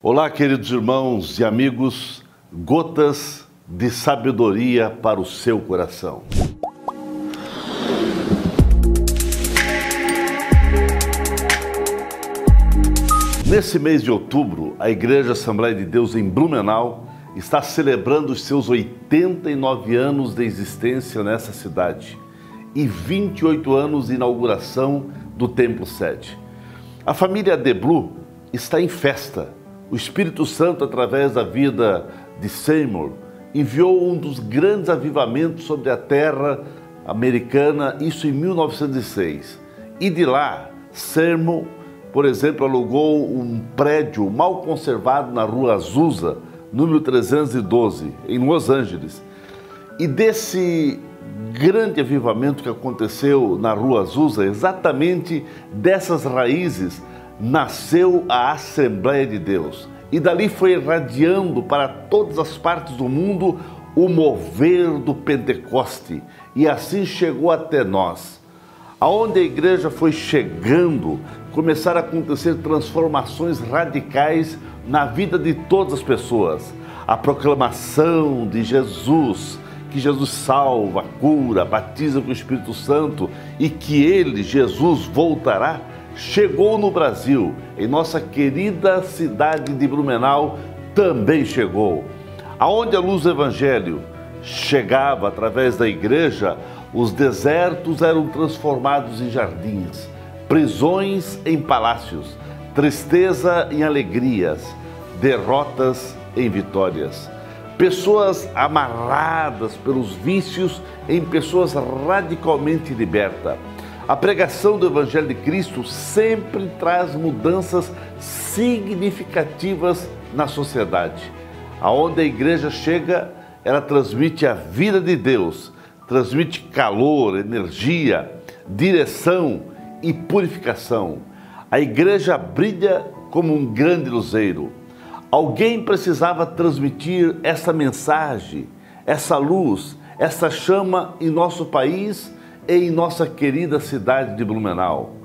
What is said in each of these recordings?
Olá, queridos irmãos e amigos, gotas de sabedoria para o seu coração. Nesse mês de outubro, a Igreja Assembleia de Deus em Blumenau está celebrando os seus 89 anos de existência nessa cidade e 28 anos de inauguração do Templo Sede. A família Deblu está em festa. O Espírito Santo, através da vida de Seymour, enviou um dos grandes avivamentos sobre a terra americana, isso em 1906. E de lá, Seymour, por exemplo, alugou um prédio mal conservado na Rua Azusa, número 312, em Los Angeles. E desse grande avivamento que aconteceu na Rua Azusa, exatamente dessas raízes, nasceu a Assembleia de Deus. E dali foi irradiando para todas as partes do mundo o mover do Pentecoste. E assim chegou até nós. Aonde a igreja foi chegando, começaram a acontecer transformações radicais na vida de todas as pessoas. A proclamação de Jesus, que Jesus salva, cura, batiza com o Espírito Santo e que ele, Jesus, voltará, chegou no Brasil, em nossa querida cidade de Blumenau, também chegou. Aonde a luz do Evangelho chegava através da igreja, os desertos eram transformados em jardins, prisões em palácios, tristeza em alegrias, derrotas em vitórias. Pessoas amarradas pelos vícios em pessoas radicalmente libertas. A pregação do Evangelho de Cristo sempre traz mudanças significativas na sociedade. Aonde a igreja chega, ela transmite a vida de Deus, transmite calor, energia, direção e purificação. A igreja brilha como um grande luzeiro. Alguém precisava transmitir essa mensagem, essa luz, essa chama em nosso país e em nossa querida cidade de Blumenau.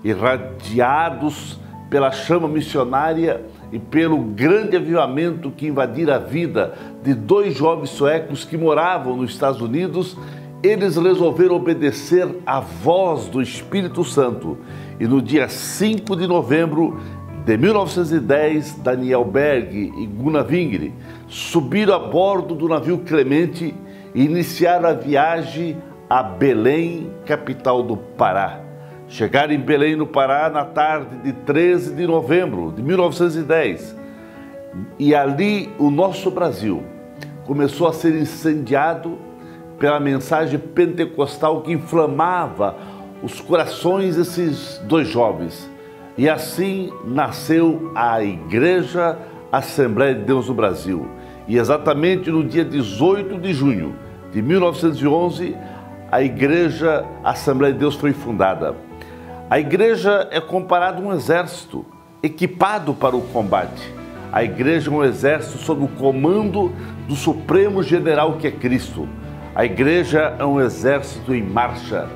Irradiados pela chama missionária e pelo grande avivamento que invadira a vida de dois jovens suecos que moravam nos Estados Unidos, eles resolveram obedecer à voz do Espírito Santo. E no dia 5 de novembro de 1910, Daniel Berg e Gunnar Wingre subiram a bordo do navio Clemente e iniciaram a viagem a Belém, capital do Pará. Chegaram em Belém, no Pará, na tarde de 13 de novembro de 1910. E ali o nosso Brasil começou a ser incendiado pela mensagem pentecostal que inflamava os corações desses dois jovens. E assim nasceu a Igreja Assembleia de Deus no Brasil. E exatamente no dia 18 de junho de 1911, a Igreja Assembleia de Deus foi fundada. A igreja é comparada a um exército equipado para o combate. A igreja é um exército sob o comando do Supremo General que é Cristo. A igreja é um exército em marcha.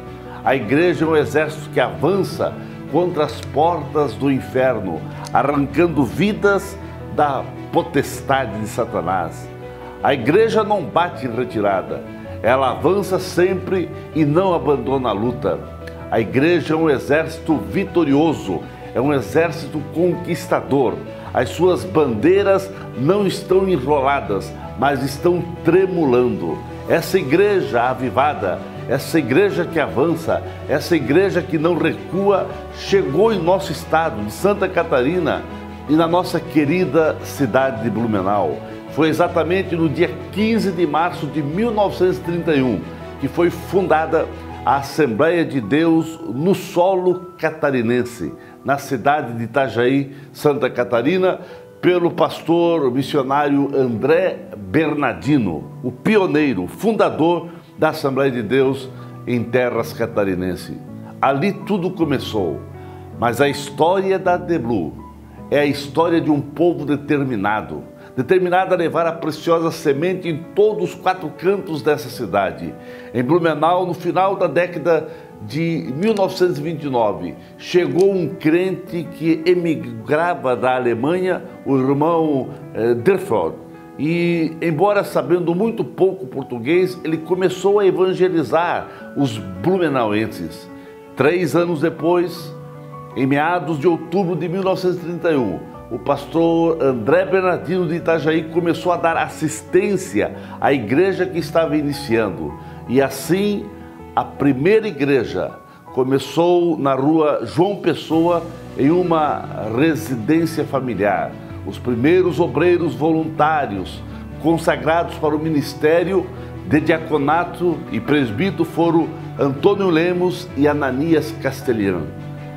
A igreja é um exército que avança contra as portas do inferno, arrancando vidas da potestade de Satanás. A igreja não bate em retirada. Ela avança sempre e não abandona a luta. A igreja é um exército vitorioso, é um exército conquistador. As suas bandeiras não estão enroladas, mas estão tremulando. Essa igreja avivada, essa igreja que avança, essa igreja que não recua, chegou em nosso estado de Santa Catarina e na nossa querida cidade de Blumenau. Foi exatamente no dia 15 de março de 1931 que foi fundada a Assembleia de Deus no solo catarinense, na cidade de Itajaí, Santa Catarina, pelo pastor missionário André Bernardino, o pioneiro, fundador da Assembleia de Deus em terras catarinenses. Ali tudo começou, mas a história da Deblu é a história de um povo determinado a levar a preciosa semente em todos os quatro cantos dessa cidade. Em Blumenau, no final da década de 1929, chegou um crente que emigrava da Alemanha, o irmão Derford. E, embora sabendo muito pouco português, ele começou a evangelizar os blumenauenses. 3 anos depois, em meados de outubro de 1931, o pastor André Bernardino de Itajaí começou a dar assistência à igreja que estava iniciando. E assim, a primeira igreja começou na rua João Pessoa, em uma residência familiar. Os primeiros obreiros voluntários consagrados para o ministério de diaconato e presbítero foram Antônio Lemos e Ananias Castelhano.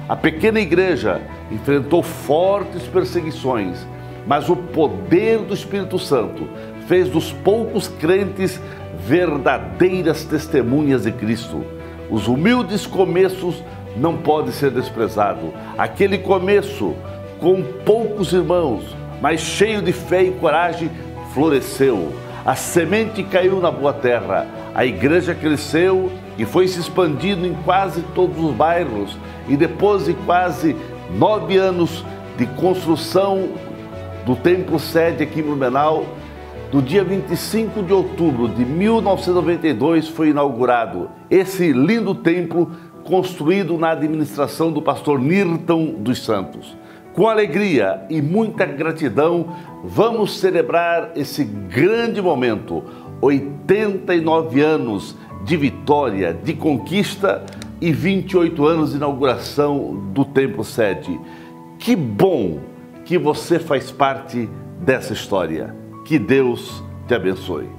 A pequena igreja enfrentou fortes perseguições, mas o poder do Espírito Santo fez dos poucos crentes verdadeiras testemunhas de Cristo. Os humildes começos não podem ser desprezados. Aquele começo, com poucos irmãos, mas cheio de fé e coragem, floresceu. A semente caiu na boa terra, a igreja cresceu e foi se expandindo em quase todos os bairros. E depois de quase 9 anos de construção do templo sede aqui em Blumenau, no dia 25 de outubro de 1992 foi inaugurado esse lindo templo construído na administração do pastor Nirton dos Santos. Com alegria e muita gratidão, vamos celebrar esse grande momento, 89 anos de vitória, de conquista e 28 anos de inauguração do templo sede. Que bom que você faz parte dessa história. Que Deus te abençoe.